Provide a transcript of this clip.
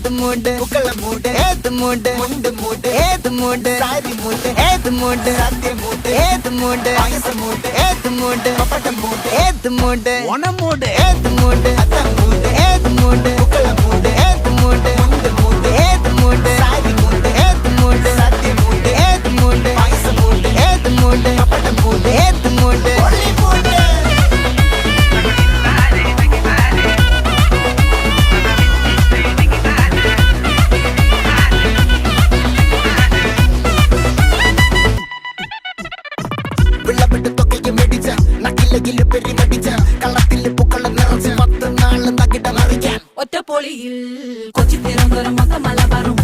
ഏത് മൂട് പുക്കള മൂട് ഏത് മൂട് മുണ്ട് മൂട് ഏത് മൂട് സാരി മൂട് ഏത് മൂട് സദ്യ മൂട് ഏത് മൂട് പായസ മൂട് ഏത് മൂട് പപ്പടം മൂട് ഏത് മൂട് ഓണം മൂട് ഏത് മൂട് അത്തം മൂട് ഏത് മൂട് പുക്കള മൂട് ഏത് മൂട് മുണ്ട് മൂട് ഏത് മൂട് സാരി മൂട് ഏത് മൂട് സദ്യ മൂട് ഏത് മൂട് പായസ മൂട് ഏത് മൂട് പപ്പടം മൂട് ഏത് മൂട് ഒളി മൂട് ഒറ്റപ്പൊളിയിൽ കൊച്ചി തിരുവനന്തപുരം മൊത്തം മലബാറും